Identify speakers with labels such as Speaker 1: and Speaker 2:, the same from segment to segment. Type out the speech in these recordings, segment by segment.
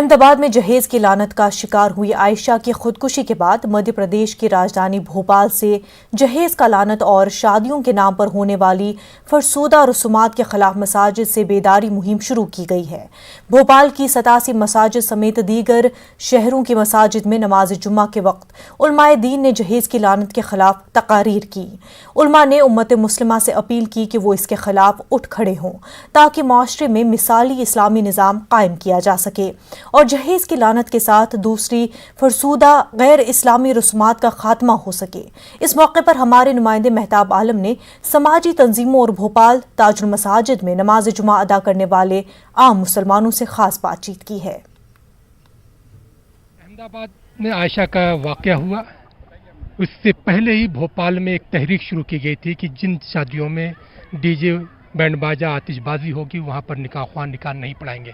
Speaker 1: अहमदाबाद में जहेज की लानत का शिकार हुई आयशा की खुदकुशी के बाद मध्य प्रदेश की राजधानी भोपाल से जहेज का लानत और शादियों के नाम पर होने वाली फरसूदा रसूमात के खिलाफ मसाजिद से बेदारी मुहिम शुरू की गई है। भोपाल की 87 मसाजिद समेत दीगर शहरों की मसाजिद में नमाज जुम्मा के वक्त उलमाए दीन ने जहेज की लानत के खिलाफ तकारीर की। उलमा ने उम्मत मुस्लिमा से अपील की कि वो इसके खिलाफ उठ खड़े हों ताकि माशरे में मिसाली इस्लामी निज़ाम कायम किया जा सके और जहेज की लानत के साथ दूसरी फरसूदा गैर इस्लामी रसूमात का खात्मा हो सके। इस मौके पर हमारे नुमाइंदे मेहताब आलम ने समाजी तंजीमों और भोपाल ताजुल मसाजिद में नमाज जुमा अदा करने वाले आम मुसलमानों से खास बातचीत की है।
Speaker 2: अहमदाबाद में आयशा का वाक़या हुआ, उससे पहले ही भोपाल में एक तहरीक शुरू की गई थी कि जिन शादियों में डीजे बैंड बाजा आतिशबाजी होगी वहाँ पर निकाह ख्वान निकाह नहीं पढ़ाएंगे।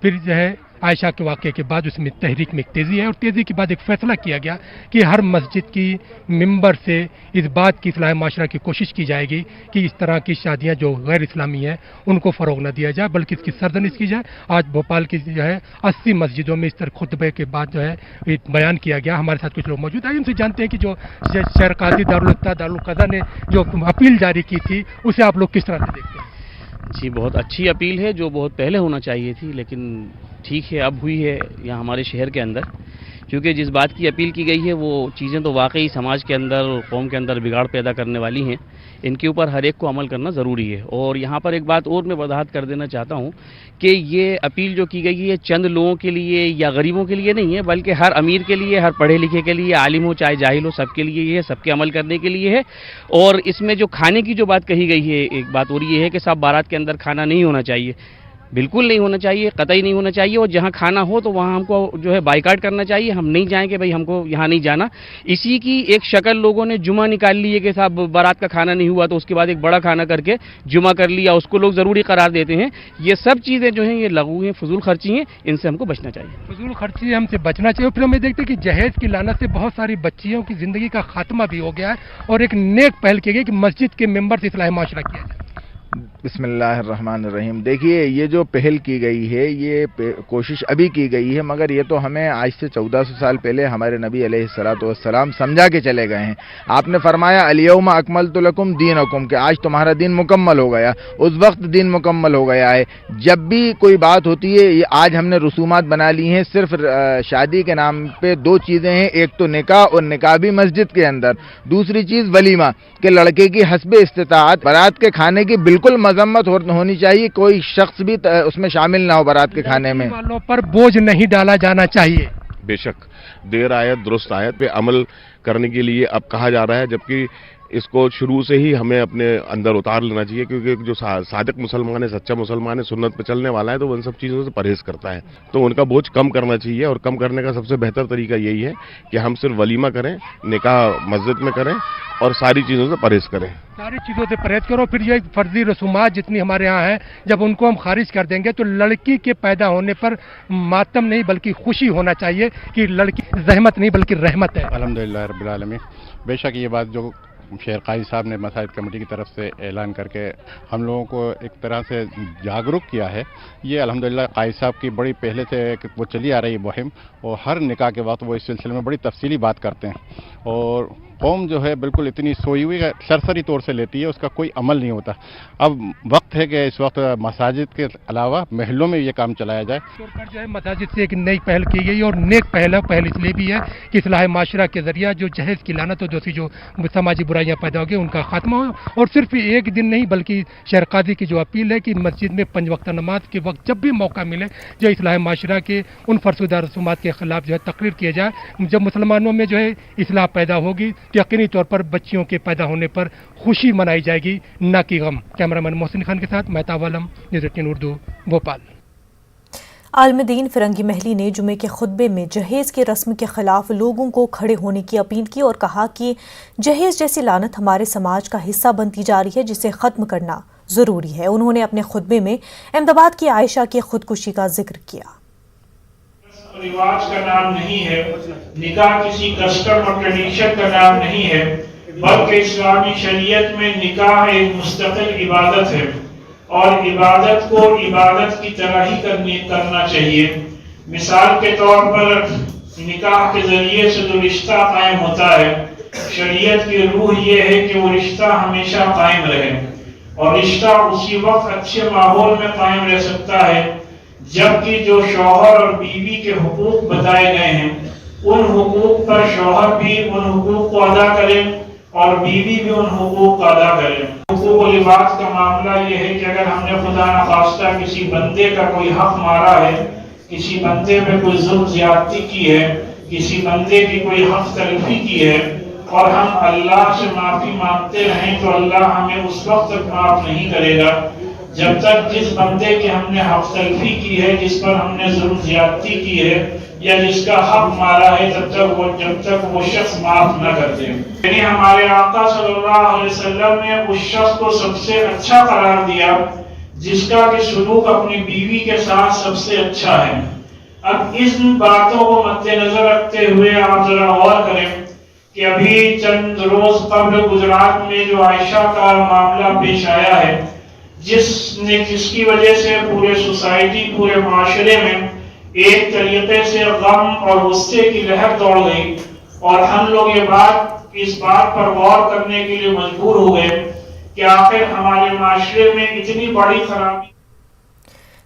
Speaker 2: फिर जो है आयशा के वाक़े के बाद उसमें तहरीक में एक तेज़ी है और तेज़ी के बाद एक फ़ैसला किया गया कि हर मस्जिद की मिंबर से इस बात की इस्लाह माशरा की कोशिश की जाएगी कि इस तरह की शादियां जो गैर इस्लामी हैं उनको फ़रोग़ न दिया जाए बल्कि इसकी सरजनिश की जाए। आज भोपाल की जो है 80 मस्जिदों में इस तरह खुतबे के बाद जो है बयान किया गया। हमारे साथ कुछ लोग मौजूद हैं, उनसे जानते हैं कि जो शहर काजी दारुल क़ज़ा ने जो अपील जारी की थी उसे आप लोग किस तरह से देखते हैं?
Speaker 3: जी, बहुत अच्छी अपील है जो बहुत पहले होना चाहिए थी, लेकिन ठीक है अब हुई है यहाँ हमारे शहर के अंदर, क्योंकि जिस बात की अपील की गई है वो चीज़ें तो वाकई समाज के अंदर और कौम के अंदर बिगाड़ पैदा करने वाली हैं। इनके ऊपर हर एक को अमल करना ज़रूरी है। और यहाँ पर एक बात और मैं वजाहत कर देना चाहता हूँ कि ये अपील जो की गई है चंद लोगों के लिए या गरीबों के लिए नहीं है, बल्कि हर अमीर के लिए, हर पढ़े लिखे के लिए, आलिम हो चाहे जाहिल हो, सबके लिए ये है, सबके अमल करने के लिए है। और इसमें जो खाने की जो बात कही गई है, एक बात और ये है कि सब बारात के अंदर खाना नहीं होना चाहिए, बिल्कुल नहीं होना चाहिए, कतई नहीं होना चाहिए। और जहाँ खाना हो तो वहाँ हमको जो है बाइकाट करना चाहिए, हम नहीं जाएंगे भाई, हमको यहाँ नहीं जाना। इसी की एक शक्ल लोगों ने जुमा निकाल ली है कि साहब बारात का खाना नहीं हुआ तो उसके बाद एक बड़ा खाना करके जुमा कर लिया, उसको लोग ज़रूरी करार देते हैं। ये सब चीज़ें जो हैं ये लघु हैं, फजूल खर्ची हैं, इनसे हमको बचना चाहिए।
Speaker 2: फजूल खर्ची हमसे बचना चाहिए। फिर हमें देखते हैं कि जहेज की लानत से बहुत सारी बच्चियों की ज़िंदगी का खात्मा भी हो गया है और एक नेक पहल की गई कि मस्जिद के मेंबर से इस्लाह माशरा किया जाए।
Speaker 4: बिस्मिल्लाहिर्रहमानिर्रहीम। देखिए, ये जो पहल की गई है ये कोशिश अभी की गई है, मगर ये तो हमें आज से 1400 साल पहले हमारे नबी अलैहिस्सलातु वस्सलाम समझा के चले गए हैं। आपने फरमाया अल-यौमा अकमलतु लकुम दीनकुम, कि आज तुम्हारा दिन मुकम्मल हो गया। उस वक्त दिन मुकम्मल हो गया है। जब भी कोई बात होती है, ये आज हमने रसूमात बना ली हैं। सिर्फ शादी के नाम पे दो चीज़ें हैं, एक तो निकाह और निकाह भी मस्जिद के अंदर, दूसरी चीज़ वलीमा कि लड़के की हस्बे इस्तिताअत बारात के खाने की बिल्कुल मजम्मत होनी चाहिए। कोई शख्स भी उसमें शामिल ना हो बारात के खाने में।
Speaker 2: वालों पर बोझ नहीं डाला जाना चाहिए।
Speaker 5: बेशक देर आयत दुरुस्त आयत पे अमल करने के लिए अब कहा जा रहा है, जबकि इसको शुरू से ही हमें अपने अंदर उतार लेना चाहिए, क्योंकि जो सादिक मुसलमान है, सच्चा मुसलमान है, सुन्नत पे चलने वाला है, तो वो इन सब चीज़ों से परहेज़ करता है। तो उनका बोझ कम करना चाहिए और कम करने का सबसे बेहतर तरीका यही है कि हम सिर्फ वलीमा करें, निकाह मस्जिद में करें और सारी चीज़ों से परहेज़ करें।
Speaker 2: सारी चीज़ों से परहेज़ करो। फिर ये फर्जी रसूमात जितनी हमारे यहाँ है, जब उनको हम खारिज कर देंगे तो लड़की के पैदा होने पर मातम नहीं बल्कि खुशी होना चाहिए कि लड़की जहमत नहीं बल्कि रहमत है।
Speaker 6: अल्हम्दुलिल्लाह रब्बिल आलमीन। बेशक ये बात जो शेर काजी साहब ने मसाजिद कमेटी की तरफ से ऐलान करके हम लोगों को एक तरह से जागरूक किया है, ये अल्हम्दुलिल्लाह काजी साहब की बड़ी पहले से वो चली आ रही मुहिम, और हर निकाह के वक्त वो इस सिलसिले में बड़ी तफसीली बात करते हैं। और कौम जो है बिल्कुल इतनी सोई हुई सरसरी तौर से लेती है, उसका कोई अमल नहीं होता। अब वक्त है कि इस वक्त मसाजिद के अलावा महलों में ये काम चलाया जाए।
Speaker 2: जो है मसाजिद से एक नई पहल की गई और नेक पहल है। पहल इसलिए भी है कि इस्लाह माशरा के जरिए जो जहेज की लानत और दूसरी जो समाजी बुराइयाँ पैदा हो गई उनका खात्मा हो। और सिर्फ एक दिन नहीं बल्कि शहर काजी की जो अपील है कि मस्जिद में 5 वक्त नमाज के वक्त जब भी मौका मिले जो इस्लाह माशरा के उन फरसूदा रसूमात के खिलाफ जो है तकरीर किया जाए। जब मुसलमानों में जो है इस्लाह पैदा होगी तो यकीनी तौर पर बच्चियों के पैदा होने पर खुशी मनाई जाएगी, न कि गम। कैमरामैन मोहसिन खान के साथ मेहताब आलम, न्यूज़ 18 उर्दू, भोपाल।
Speaker 1: आलमदीन फिरंगी महली ने जुमे के खुतबे में जहेज की रस्म के खिलाफ लोगों को खड़े होने की अपील की और कहा कि जहेज जैसी लानत हमारे समाज का हिस्सा बनती जा रही है, जिसे खत्म करना जरूरी है। उन्होंने अपने खुतबे में अहमदाबाद की आयशा की खुदकुशी का जिक्र किया।
Speaker 7: रिवाज का नाम नहीं है, निकाह किसी कस्टम और ट्रेडिशन का नाम नहीं है, बल्कि इस्लामी शरीयत में निकाह एक मुस्तकिल इबादत है और इबादत को इबादत की तरह ही करना चाहिए। मिसाल के तौर पर निकाह के जरिए से जो रिश्ता कायम होता है, शरीयत की रूह ये है कि वो रिश्ता हमेशा कायम रहे, और रिश्ता उसी वक्त अच्छे माहौल में कायम रह सकता है जबकि जो शौहर और बीवी के हुकूक बताए गए हैं उन हुकूक पर शौहर भी उन हुकूक को अदा करे और बीवी भी उन हुकूक को अदा करे। हुकूक और लिबास का मामला ये है कि अगर हमने खुदा न खास्ता किसी बंदे का कोई हक मारा है, किसी बंदे पे कोई जुल्म ज्यादती की है, किसी बंदे की कोई हक तलफी की है और हम अल्लाह से माफी मांगते रहें तो अल्लाह हमें उस वक्त तक माफ नहीं करेगा जब तक जिस बंदे की हमने हक तलफी की है, जिस पर हमने जुल्म ज्यादती की है या जिसका हक मारा है, जब तक वो शख्स माफ न कर दे। यानी हमारे आका सल्लल्लाहु अलैहि वसल्लम ने उस शख्स को सबसे अच्छा करार दिया जिसका कि सुलूक अपनी बीवी के साथ सबसे अच्छा है। अब इन बातों को मद्देनजर रखते हुए आप जरा गौर करें कि अभी चंद रोज कबल गुजरात में जो आयशा का मामला पेश आया है, जिसकी वजह से पूरे सोसाइटी, पूरे माशरे में एक तरीके से गम और गुस्से की लहर दौड़ गई और हम लोग इस बात पर गौर करने के लिए मजबूर हो गए कि आखिर हमारे माशरे में इतनी बड़ी खराबी।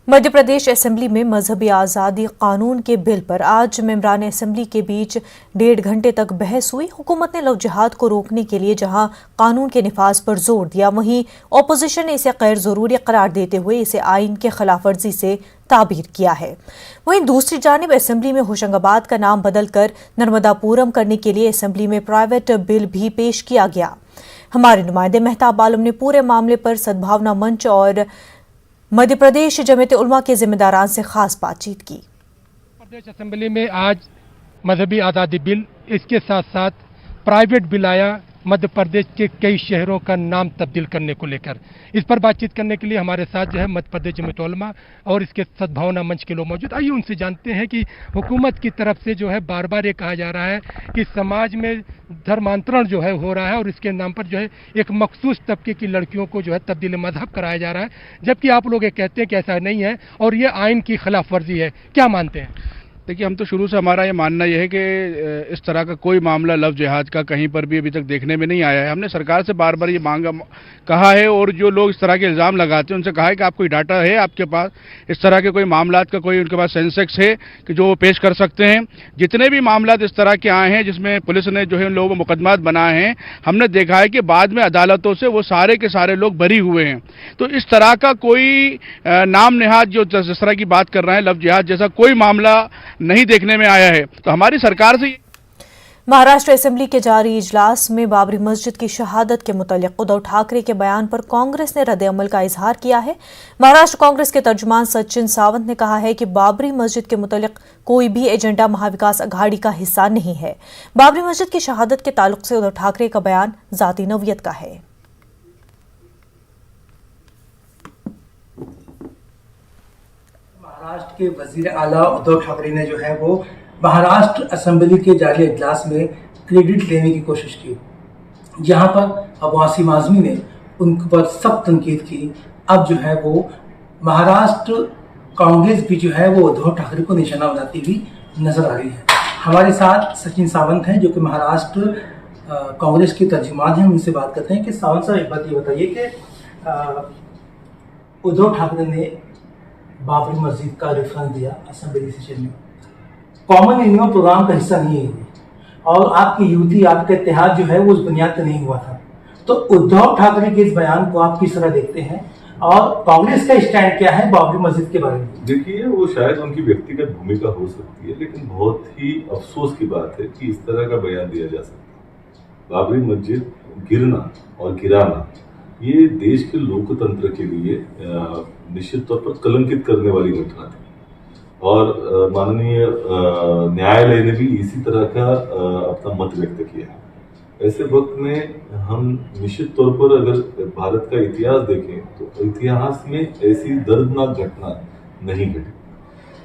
Speaker 1: मध्य प्रदेश असेंबली में मजहबी आज़ादी कानून के बिल पर आज मेंबरान असेंबली के बीच 1.5 घंटे तक बहस हुई। हुकूमत ने लव जिहाद को रोकने के लिए जहां कानून के निफाज पर जोर दिया, वहीं ऑपोजिशन ने इसे गैर जरूरी करार देते हुए इसे आइन के खिलाफ वर्जी से ताबीर किया है। वहीं दूसरी जानिब असेंबली में होशंगाबाद का नाम बदलकर नर्मदापुरम करने के लिए असेंबली में प्राइवेट बिल भी पेश किया गया। हमारे नुमाइंदे मेहताब आलम ने पूरे मामले पर सद्भावना मंच और मध्य प्रदेश जमीयत उलमा के जिम्मेदारान से खास बातचीत की।
Speaker 2: प्रदेश असेंबली में आज मजहबी आज़ादी बिल, इसके साथ साथ प्राइवेट बिल आया मध्य प्रदेश के कई शहरों का नाम तब्दील करने को लेकर। इस पर बातचीत करने के लिए हमारे साथ जो है मध्य प्रदेश जमीयत उलमा और इसके सद्भावना मंच के लोग मौजूद। आइए उनसे जानते हैं कि हुकूमत की तरफ से जो है बार बार ये कहा जा रहा है कि समाज में धर्मांतरण जो है हो रहा है और इसके नाम पर जो है एक मखसूस तबके की लड़कियों को जो है तब्दील मजहब कराया जा रहा है, जबकि आप लोग ये कहते हैं कि ऐसा नहीं है और ये आइन की खिलाफ वर्जी है। क्या मानते हैं?
Speaker 6: देखिए, हम तो शुरू से हमारा ये मानना यह है कि इस तरह का कोई मामला लव जिहाद का कहीं पर भी अभी तक देखने में नहीं आया है। हमने सरकार से बार बार ये कहा है और जो लोग इस तरह के इल्ज़ाम लगाते हैं उनसे कहा है कि आप कोई डाटा है आपके पास, इस तरह के कोई मामलात का कोई उनके पास सेंसेक्स है कि जो वो पेश कर सकते हैं। जितने भी मामलात इस तरह के आए हैं जिसमें पुलिस ने जो है उन लोगों को मुकदमात बनाए हैं, हमने देखा है कि बाद में अदालतों से वो सारे के सारे लोग बरी हुए हैं। तो इस तरह का कोई नाम नेहाद जो जिस तरह की बात कर रहे हैं लव जिहाद जैसा कोई मामला नहीं देखने में आया है। तो हमारी सरकार से
Speaker 1: महाराष्ट्र असेंबली के जारी इजलास में बाबरी मस्जिद की शहादत के मुतालिक उद्धव ठाकरे के बयान पर कांग्रेस ने रद्द-ए-अमल का इजहार किया है। महाराष्ट्र कांग्रेस के तर्जुमान सचिन सावंत ने कहा है कि बाबरी मस्जिद के मुतालिक कोई भी एजेंडा महाविकास अघाड़ी का हिस्सा नहीं है। बाबरी मस्जिद की शहादत के ताल्लुक से उद्धव ठाकरे का बयान जाती नौयत का है।
Speaker 8: महाराष्ट्र के वजीर आला उद्धव ठाकरे ने जो है वो महाराष्ट्र असेंबली के जारी इजलास में क्रेडिट लेने की कोशिश की, जहां पर अब्बासी आज़मी ने उन पर सख्त तनकीद की। अब जो है वो महाराष्ट्र कांग्रेस भी जो है वो उद्धव ठाकरे को निशाना बनाती हुई नजर आ रही है। हमारे साथ सचिन सावंत हैं जो कि महाराष्ट्र कांग्रेस के तर्जुमान हैं। उनसे बात करते हैं कि सावंत साहब एक बात ये बताइए कि उद्धव ठाकरे ने बाबरी मस्जिद का रेफरेंस दिया असेंबली सेशन में, कॉमन एनुअल प्रोग्राम का हिस्सा नहीं है और आपकी युति, आपका इत्तेहाद जो है वो उस बुनियाद पर नहीं हुआ था। तो उद्धव ठाकरे के इस बयान को आप किस तरह देखते हैं और कांग्रेस का स्टैंड क्या है बाबरी मस्जिद के बारे में?
Speaker 9: देखिए, वो शायद उनकी व्यक्तिगत भूमिका हो सकती है, लेकिन बहुत ही अफसोस की बात है कि इस तरह का बयान दिया जा सकता है। बाबरी मस्जिद गिरना और गिराना ये देश के लोकतंत्र के लिए निश्चित तौर पर कलंकित करने वाली घटना थी और माननीय न्यायालय ने भी इसी तरह का अपना मत व्यक्त किया है। ऐसे वक्त में हम निश्चित तौर पर अगर भारत का इतिहास देखें तो इतिहास में ऐसी दर्दनाक घटना नहीं घटी।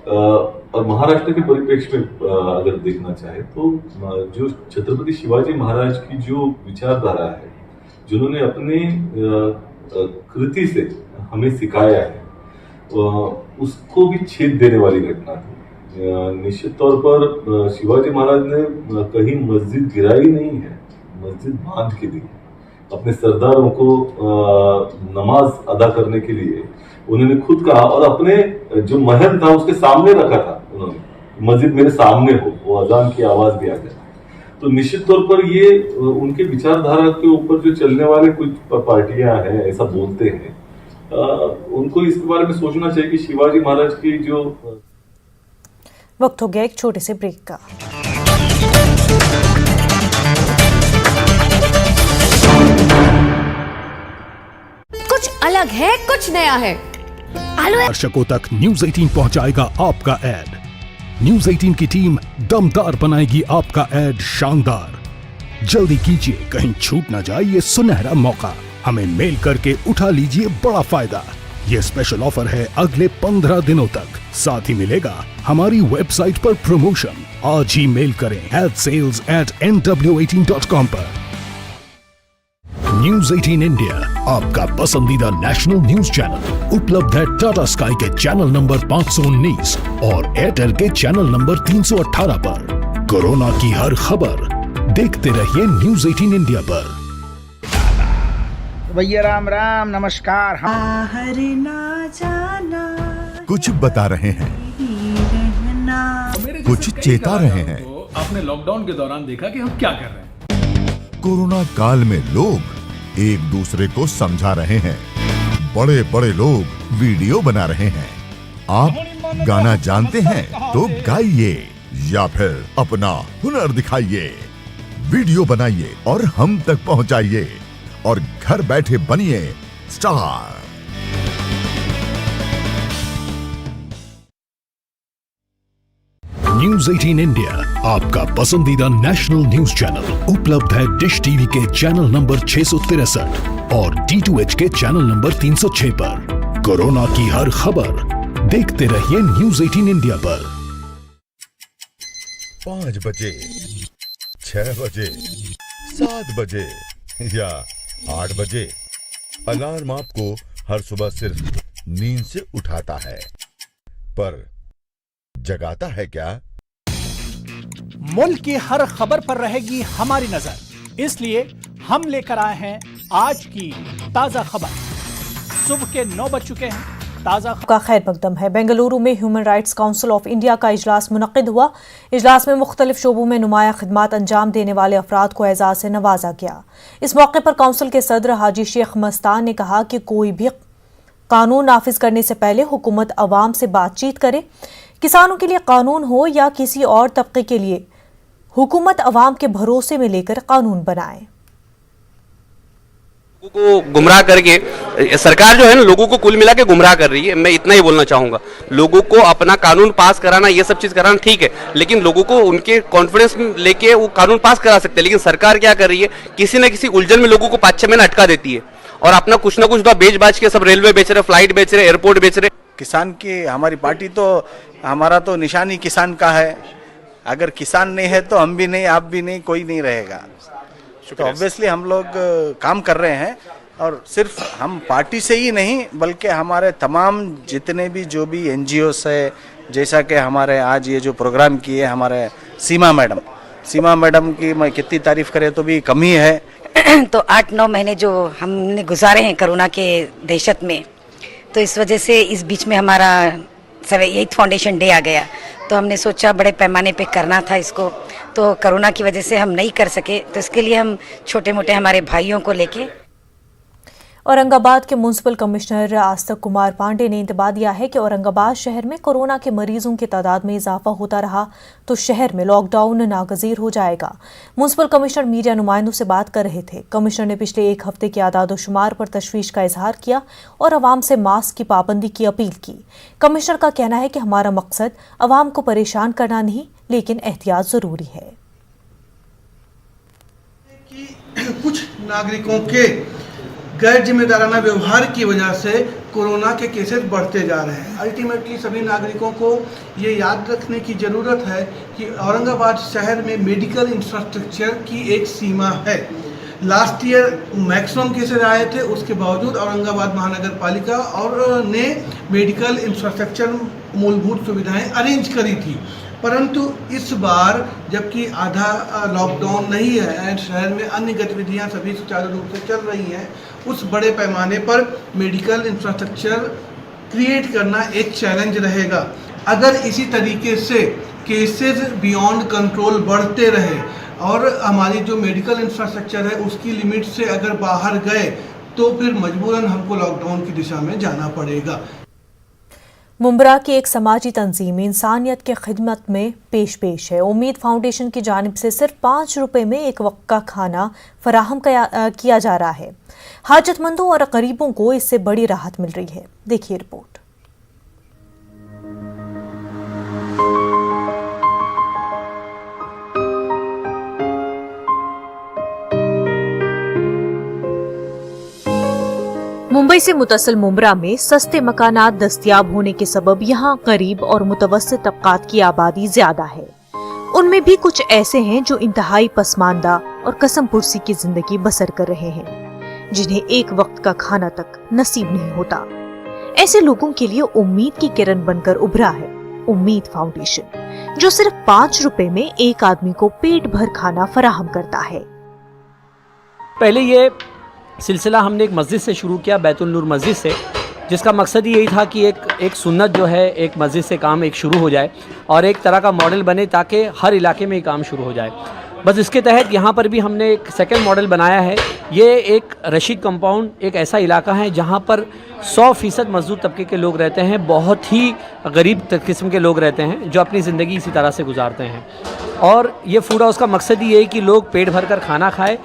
Speaker 9: और महाराष्ट्र के परिप्रेक्ष्य में अगर देखना चाहे तो जो छत्रपति शिवाजी महाराज की जो विचारधारा है, जिन्होंने अपने कृति से हमें सिखाया है, उसको भी छेद देने वाली घटना थी। निश्चित तौर पर शिवाजी महाराज ने कहीं मस्जिद गिराई नहीं है, मस्जिद बांध के दी। अपने सरदारों को नमाज अदा करने के लिए उन्होंने खुद कहा और अपने जो महल था उसके सामने रखा था उन्होंने, मस्जिद मेरे सामने हो, वो अजान की आवाज भी आ गया। तो निश्चित तौर पर ये उनके विचारधारा के ऊपर जो चलने वाले कुछ पार्टियां हैं ऐसा बोलते हैं, उनको इसके बारे में सोचना चाहिए कि शिवाजी महाराज की जो।
Speaker 1: वक्त हो गया एक छोटे से ब्रेक का।
Speaker 10: कुछ अलग है, कुछ नया है।
Speaker 11: दर्शकों तक न्यूज़ 18 पहुंचाएगा आपका ऐड। न्यूज़ 18 की टीम दमदार बनाएगी आपका ऐड शानदार। जल्दी कीजिए, कहीं छूट ना जाए ये सुनहरा मौका। हमें मेल करके उठा लीजिए बड़ा फायदा। ये स्पेशल ऑफर है अगले 15 दिनों तक। साथ ही मिलेगा हमारी वेबसाइट पर प्रमोशन। आज ही मेल करें sales@nw18.com पर। न्यूज़ 18 इंडिया, आपका पसंदीदा नेशनल न्यूज चैनल, उपलब्ध है टाटा स्काई के चैनल नंबर 519 और एयरटेल के चैनल नंबर 318 पर। कोरोना की हर खबर देखते रहिए न्यूज़ 18 इंडिया पर।
Speaker 12: भैया राम राम, नमस्कार।
Speaker 13: ना जाना,
Speaker 14: कुछ बता रहे हैं, कुछ चेता रहे हैं।
Speaker 15: आपने लॉकडाउन के दौरान देखा कि हम क्या कर रहे हैं।
Speaker 14: कोरोना काल में लोग एक दूसरे को समझा रहे हैं। बड़े बड़े लोग वीडियो बना रहे हैं। आप गाना जानते हैं तो गाइए या फिर अपना हुनर दिखाइए। वीडियो बनाइए और हम तक पहुंचाइए और घर बैठे बनिए स्टार।
Speaker 11: न्यूज़ 18 इंडिया, आपका पसंदीदा नेशनल न्यूज चैनल, उपलब्ध है डिश टीवी के चैनल नंबर 663 और D2H के चैनल नंबर 306 पर। कोरोना की हर खबर देखते रहिए न्यूज़ 18 इंडिया पर।
Speaker 14: 5 बजे, 6 बजे, 7 बजे या 8 बजे अलार्म आपको हर सुबह सिर्फ नींद से उठाता है, पर जगाता है क्या?
Speaker 16: मुल्क की हर खबर पर रहेगी हमारी नजर, इसलिए हम लेकर आए हैं आज की ताजा खबर। सुबह के 9 बज चुके हैं। ताजा
Speaker 1: का खैर मकदम है। बेंगलुरु में human rights council of India का इजलास मुनक्किद हुआ। इजलास में मुख्तलिफ शोबों में नुमाया खिदमात अंजाम देने वाले अफराद को एजाज से नवाजा गया। इस मौके पर काउंसिल के सदर हाजी शेख मस्तान ने कहा कि कोई भी कानून नाफिज करने से पहले हुकूमत अवाम से बातचीत करे। किसानों के लिए कानून हो या किसी और तबके के लिए, हुकूमत अवाम के भरोसे में लेकर कानून बनाए।
Speaker 17: को गुमराह करके सरकार जो है ना, लोगों को कुल मिला के गुमराह कर रही है। मैं इतना ही बोलना चाहूंगा, लोगों को अपना कानून पास कराना, ये सब चीज कराना ठीक है, लेकिन लोगों को उनके कॉन्फिडेंस लेके वो कानून पास करा सकते हैं। लेकिन सरकार क्या कर रही है, किसी न किसी उलझन में लोगों को 5-6 महीना अटका देती है और अपना कुछ ना कुछ बेच बाच के सब रेलवे बेच रहे, फ्लाइट बेच रहे, एयरपोर्ट बेच रहे।
Speaker 12: किसान की हमारी पार्टी तो, हमारा तो निशानी किसान का है। अगर किसान नहीं है तो हम भी नहीं, आप भी नहीं, कोई नहीं रहेगा। तो ऑब्वियसली हम लोग काम कर रहे हैं और सिर्फ हम पार्टी से ही नहीं बल्कि हमारे तमाम जितने भी जो भी NGOs है, जैसा कि हमारे आज ये जो प्रोग्राम किए हमारे सीमा मैडम की मैं कितनी तारीफ करें तो भी कमी है।
Speaker 18: तो 8-9 महीने जो हमने गुजारे हैं कोरोना के दहशत में, तो इस वजह से इस बीच में हमारा 8th फाउंडेशन डे आ गया, तो हमने सोचा बड़े पैमाने पे करना था इसको, तो कोरोना की वजह से हम नहीं कर सके, तो इसके लिए हम छोटे मोटे हमारे भाइयों को लेके।
Speaker 1: औरंगाबाद के म्युनिसिपल कमिश्नर आस्तक कुमार पांडे ने इंतबाह दिया है कि औरंगाबाद शहर में कोरोना के मरीजों की तादाद में इजाफा होता रहा तो शहर में लॉकडाउन नागजीर हो जाएगा। म्युनिसिपल कमिश्नर मीडिया नुमाइंदों से बात कर रहे थे। कमिश्नर ने पिछले 1 हफ्ते के आदाद-ओ-शुमार पर तशवीश का इजहार किया और अवाम से मास्क की पाबंदी की अपील की। कमिश्नर का कहना है कि हमारा मकसद अवाम को परेशान करना नहीं, लेकिन एहतियात जरूरी है।
Speaker 19: कुछ नागरिकों के गैर जिम्मेदाराना व्यवहार की वजह से कोरोना के केसेस बढ़ते जा रहे हैं। अल्टीमेटली सभी नागरिकों को ये याद रखने की ज़रूरत है कि औरंगाबाद शहर में मेडिकल इंफ्रास्ट्रक्चर की एक सीमा है। लास्ट ईयर मैक्सिमम केसेस आए थे, उसके बावजूद औरंगाबाद महानगर पालिका और ने मेडिकल इंफ्रास्ट्रक्चर मूलभूत सुविधाएं अरेंज करी थी। परंतु इस बार जबकि आधा लॉकडाउन नहीं है, शहर में अन्य गतिविधियां सभी सुचारू रूप से चल रही हैं, उस बड़े पैमाने पर मेडिकल इंफ्रास्ट्रक्चर क्रिएट करना एक चैलेंज रहेगा। अगर इसी तरीके से केसेस बियॉन्ड कंट्रोल बढ़ते रहे और हमारी जो मेडिकल इंफ्रास्ट्रक्चर है उसकी लिमिट से अगर बाहर गए तो फिर मजबूरन हमको लॉकडाउन की दिशा में जाना पड़ेगा।
Speaker 1: मुंब्रा की एक समाजी तंजीम इंसानियत के खिदमत में पेश है। उम्मीद फाउंडेशन की जानिब से सिर्फ 5 रुपए में एक वक्त का खाना फराहम किया जा रहा है। हाजतमंदों और गरीबों को इससे बड़ी राहत मिल रही है। देखिए रिपोर्ट। मुंबई से मुतसिल मुंब्रा में सस्ते मकानात दस्तयाब होने के सबब यहाँ गरीब और मुतवस्सित तबकात की आबादी ज्यादा है। उनमें भी कुछ ऐसे हैं जो इंतहाई पसमानदा और कसम पुरसी की जिंदगी बसर कर रहे हैं, जिन्हें एक वक्त का खाना तक नसीब नहीं होता। ऐसे लोगों के लिए उम्मीद की किरण बनकर उभरा है उम्मीद फाउंडेशन, जो सिर्फ 5 रुपए में एक आदमी को पेट भर खाना फराहम करता है।
Speaker 20: पहले ये सिलसिला हमने एक मस्जिद से शुरू किया, बैतुल नूर मस्जिद से, जिसका मकसद यही था कि एक सुन्नत जो है एक मस्जिद से काम एक शुरू हो जाए और एक तरह का मॉडल बने ताकि हर इलाके में ये काम शुरू हो जाए। बस इसके तहत यहाँ पर भी हमने एक सेकंड मॉडल बनाया है। ये एक रशीद कंपाउंड एक ऐसा इलाका है जहाँ पर 100% मजदूर तबके के लोग रहते हैं, बहुत ही गरीब किस्म के लोग रहते हैं जो अपनी ज़िंदगी इसी तरह से गुजारते हैं। और ये फूड हाउस का मकसद ही है कि लोग पेट भर कर खाना खाएँ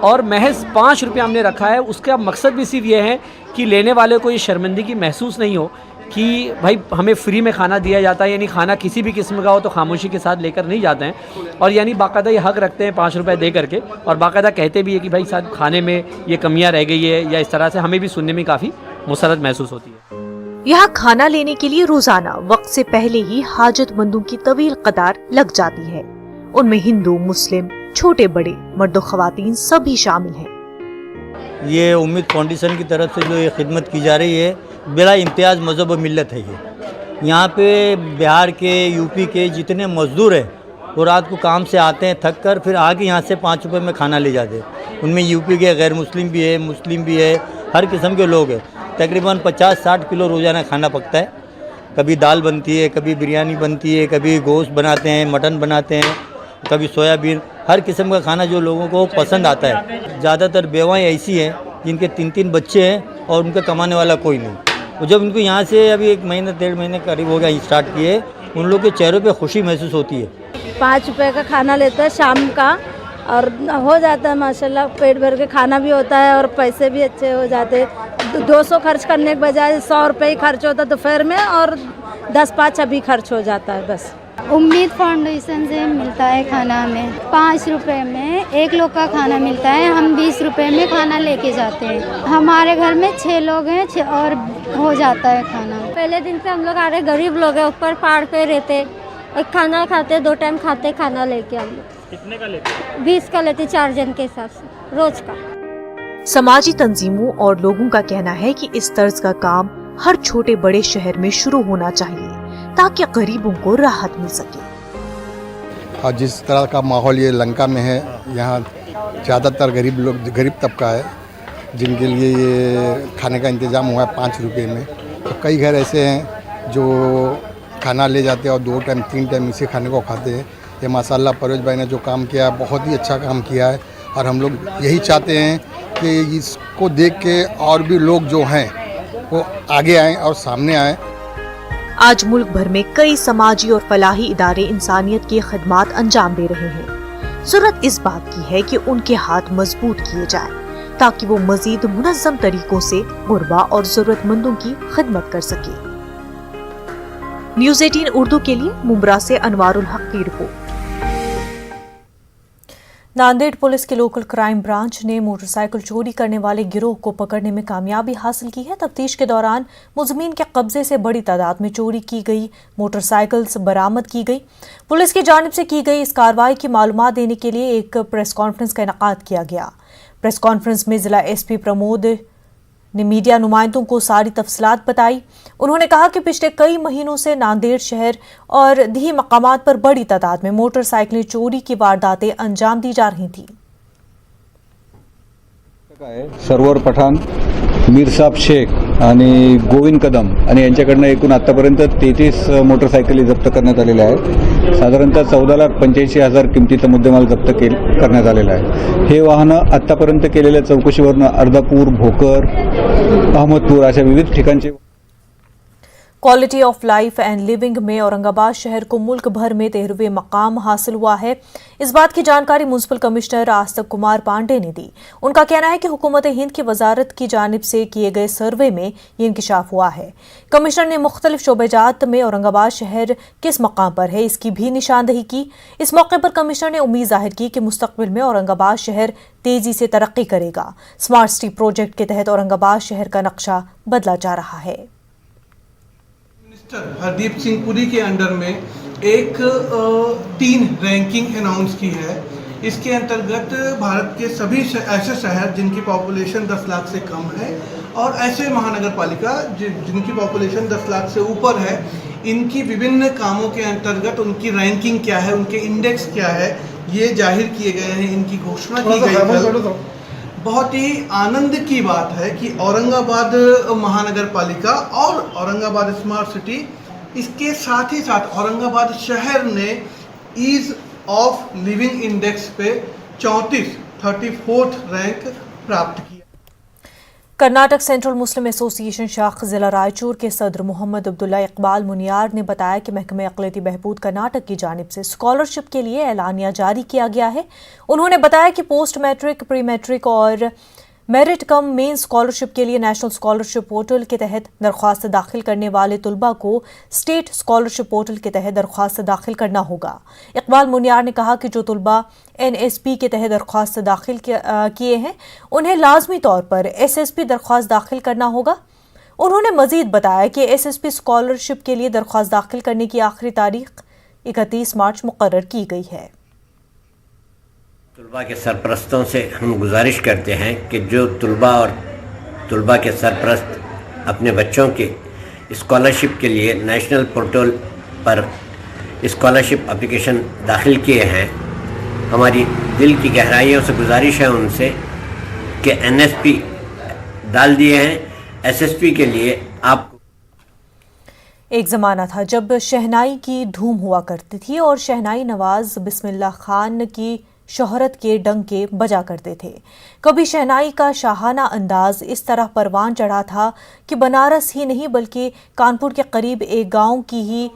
Speaker 20: और महज 5 रुपये हमने रखा है। उसका मकसद भी सिर्फ ये है कि लेने वाले को ये शर्मिंदगी महसूस नहीं हो कि भाई हमें फ्री में खाना दिया जाता है, यानी खाना किसी भी किस्म का हो तो खामोशी के साथ लेकर नहीं जाते हैं और यानी बाकायदा ये हक रखते हैं 5 रुपये दे करके और बाकायदा कहते भी है कि भाई साहब खाने में ये कमियां रह गई है या इस तरह से हमें भी सुनने में काफ़ी मुसरत महसूस होती है।
Speaker 1: यहाँ खाना लेने के लिए रोजाना वक्त से पहले ही हाजतमंदों की तवील कतार लग जाती है। उनमें हिंदू, मुस्लिम, छोटे बड़े, मर्द ख़वातीन सभी शामिल हैं।
Speaker 21: ये उम्मीद फाउंडेशन की तरफ से जो ये खिदमत की जा रही है, बिला इम्तियाज़ मज़हब व मिल्लत है। ये यहाँ पे बिहार के, यूपी के जितने मज़दूर हैं वो रात को काम से आते हैं थक कर, फिर आके यहाँ से 5 रुपये में खाना ले जाते हैं। उनमें यूपी के गैर मुस्लिम भी है, मुस्लिम भी है, हर किस्म के लोग हैं। तकरीबन 50-60 किलो रोज़ाना खाना पकता है। कभी दाल बनती है, कभी बिरयानी बनती है, कभी गोश्त बनाते हैं, मटन बनाते हैं, कभी सोयाबीन, हर किस्म का खाना जो लोगों को पसंद आता है। ज़्यादातर बेवाएँ ऐसी हैं जिनके 3-3 बच्चे हैं और उनका कमाने वाला कोई नहीं। तो जब उनको यहाँ से अभी 1 महीना 1.5 महीने करीब हो गया स्टार्ट किए, उन लोगों के चेहरों पे खुशी महसूस होती है।
Speaker 22: 5 रुपये का खाना लेता है शाम का और हो जाता है माशाल्लाह, पेट भर के खाना भी होता है और पैसे भी अच्छे हो जाते हैं। 200 खर्च करने के बजाय 100 रुपये ही खर्च होता है दोपहर में और 10-5 अभी खर्च हो जाता है। बस
Speaker 23: उम्मीद फाउंडेशन से मिलता है खाना हमें 5 रुपए में एक लोग का खाना मिलता है। हम 20 रुपए में खाना लेके जाते हैं। हमारे घर में 6 लोग हैं और हो जाता है खाना।
Speaker 24: पहले दिन से हम लोग आ रहे, गरीब लोग हैं, ऊपर पहाड़ पे रहते, एक खाना खाते, 2 टाइम खाते, खाना लेके हम लोग।
Speaker 20: कितने का लेते?
Speaker 24: 20 का लेते, 4 जन के हिसाब से रोज का।
Speaker 1: समाजी तंजीमों और लोगों का कहना है कि इस तर्ज का काम हर छोटे बड़े शहर में शुरू होना चाहिए ताकि गरीबों को राहत मिल सके।
Speaker 25: और जिस तरह का माहौल ये लंका में है, यहाँ ज़्यादातर गरीब लोग, गरीब तबका है जिनके लिए ये खाने का इंतज़ाम हुआ है 5 रुपये में। तो कई घर ऐसे हैं जो खाना ले जाते हैं और 2 टाइम 3 टाइम इसी खाने को खाते हैं। ये माशाल्लाह परवेज भाई ने जो काम किया है बहुत ही अच्छा काम किया है और हम लोग यही चाहते हैं कि इसको देख के और भी लोग जो हैं वो आगे आएँ और सामने आएँ।
Speaker 1: आज मुल्क भर में कई समाजी और फलाही इदारे इंसानियत की खिदमात अंजाम दे रहे हैं। जरूरत इस बात की है कि उनके हाथ मजबूत किए जाएं ताकि वो मजीद मुनज़्ज़म तरीकों से गुरबा और जरूरतमंदों की खिदमत कर सके। न्यूज़ 18 उर्दू के लिए मुंब्रा से अनवारुल हक की रिपोर्ट। नांदेड़ पुलिस की लोकल क्राइम ब्रांच ने मोटरसाइकिल चोरी करने वाले गिरोह को पकड़ने में कामयाबी हासिल की है। तफ्तीश के दौरान मुलज़िमीन के कब्जे से बड़ी तादाद में चोरी की गई मोटरसाइकिल्स बरामद की गई। पुलिस की जानिब से की गई इस कार्रवाई की मालूमात देने के लिए एक प्रेस कॉन्फ्रेंस का इनेकाद किया गया। प्रेस कॉन्फ्रेंस में जिला एसपी प्रमोद ने मीडिया नुमाइंदों को सारी तफसीलात बताई। उन्होंने कहा कि पिछले कई महीनों से नांदेड़ शहर और दीही मकामात पर बड़ी तादाद में मोटरसाइकिलें चोरी की वारदातें अंजाम दी जा रही थी।
Speaker 2: सरवर पठाण, मीरसाब शेख आणि गोविंद कदम आणि यांच्याकडनं एकूण आतापर्यंत 33 मोटरसायकली जप्त करण्यात आलेल्या आहेत। साधारणतः 14,85,000 किमतीचा मुद्देमाल जप्त करण्यात आलेला आहे। हे वाहनं आतापर्यंत केलेल्या चौकशीवरून अर्धापूर, भोकर, अहमदपूर अशा विविध ठिकाणचे
Speaker 1: quality of life and living में औरंगाबाद शहर को मुल्क भर में 13वें मकाम हासिल हुआ है। इस बात की जानकारी म्युनिसिपल कमिश्नर आस्तक कुमार पांडे ने दी। उनका कहना है कि हुकूमत हिंद की वजारत की जानिब से किए गए सर्वे में ये इंकशाफ हुआ है। कमिश्नर ने मुख्तलिफ शोबेजात में औरंगाबाद शहर किस मकाम पर है इसकी भी निशानदही की। इस मौके पर कमिश्नर ने उम्मीद जाहिर की कि मुस्तकबिल में औरंगाबाद शहर तेजी से तरक्की करेगा। स्मार्ट सिटी प्रोजेक्ट के तहत औरंगाबाद शहर का नक्शा बदला जा रहा है।
Speaker 19: हरदीप सिंह पुरी के अंडर में एक 3 रैंकिंग अनाउंस की है। इसके अंतर्गत भारत के सभी ऐसे शहर जिनकी पॉपुलेशन 10 लाख से कम है और ऐसे महानगर पालिका जिनकी पॉपुलेशन 10 लाख से ऊपर है, इनकी विभिन्न कामों के अंतर्गत उनकी रैंकिंग क्या है, उनके इंडेक्स क्या है, ये जाहिर किए गए हैं। इनकी घोषणा की गई। बहुत ही आनंद की बात है कि औरंगाबाद महानगर पालिका और औरंगाबाद स्मार्ट सिटी, इसके साथ ही साथ औरंगाबाद शहर ने ईज ऑफ लिविंग इंडेक्स पे 34th रैंक प्राप्त किया।
Speaker 1: कर्नाटक सेंट्रल मुस्लिम एसोसिएशन शाख जिला रायचूर के सदर मोहम्मद अब्दुल्ला इकबाल मुनियार ने बताया कि महकमे अक़लियती बहबूद कर्नाटक की जानिब से स्कॉलरशिप के लिए एलानिया जारी किया गया है। उन्होंने बताया कि पोस्ट मैट्रिक, प्री मैट्रिक और मेरिट कम मेन स्कॉलरशिप के लिए नेशनल स्कॉलरशिप पोर्टल के तहत दरख्वास्त दाखिल करने वाले तुलबा को स्टेट स्कॉलरशिप पोर्टल के तहत दरख्वास्त दाखिल करना होगा। इकबाल मुनियार ने कहा कि जो तुलबा NSP के तहत दरख्वास्त दाखिल किए हैं उन्हें लाजमी तौर पर SSP दरख्वास्त दाखिल करना होगा। उन्होंने मजीद बताया कि SSP स्कॉलरशिप के लिए दरख्वास्त दाखिल करने की आखिरी तारीख 31 मार्च मुकर्रर की गई है।
Speaker 3: तुलबा के सरपरस्तों से हम गुजारिश करते हैं कि जो तुलबा और तुलबा के सरपरस्त अपने बच्चों के स्कॉलरशिप के लिए नेशनल पोर्टल पर स्कॉलरशिप एप्लीकेशन दाखिल किए हैं, हमारी दिल की गहराइयों से गुजारिश है उनसे कि NSP डाल दिए हैं, SSP के लिए आप।
Speaker 1: एक ज़माना था जब शहनाई की धूम हुआ करती थी और शहनाई नवाज बिस्मिल्लाह खान की शोहरत के डंके बजा करते थे। कभी शहनाई का शाहाना अंदाज इस तरह परवान चढ़ा था कि बनारस ही नहीं बल्कि कानपुर के करीब एक गांव की ही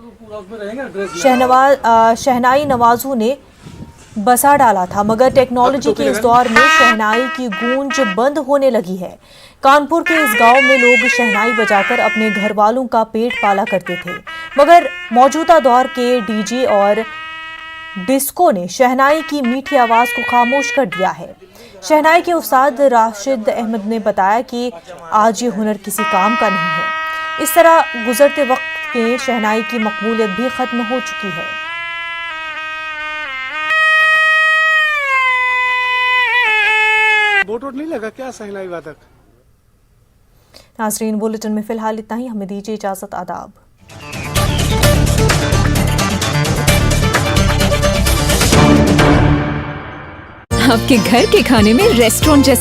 Speaker 1: शहनाई नवाजों ने बसा डाला था। मगर टेक्नोलॉजी के इस दौर में शहनाई की गूंज बंद होने लगी है। कानपुर के इस गांव में लोग शहनाई बजाकर अपने घर वालों का पेट पाला करते थे, मगर मौजूदा दौर के डीजे और डिस्को ने शहनाई की मीठी आवाज को खामोश कर दिया है। शहनाई के उस्ताद राशिद अहमद ने बताया कि आज ये हुनर किसी काम का नहीं है। इस तरह गुजरते वक्त में शहनाई की मकबूलियत भी खत्म हो चुकी है।
Speaker 4: बोट नहीं लगा क्या शहनाई वादक?
Speaker 1: नाज़रीन, बुलेटिन में फिलहाल इतना ही। हमें दीजिए इजाजत। आदाब।
Speaker 10: आपके घर के खाने में रेस्टोरेंट जैसा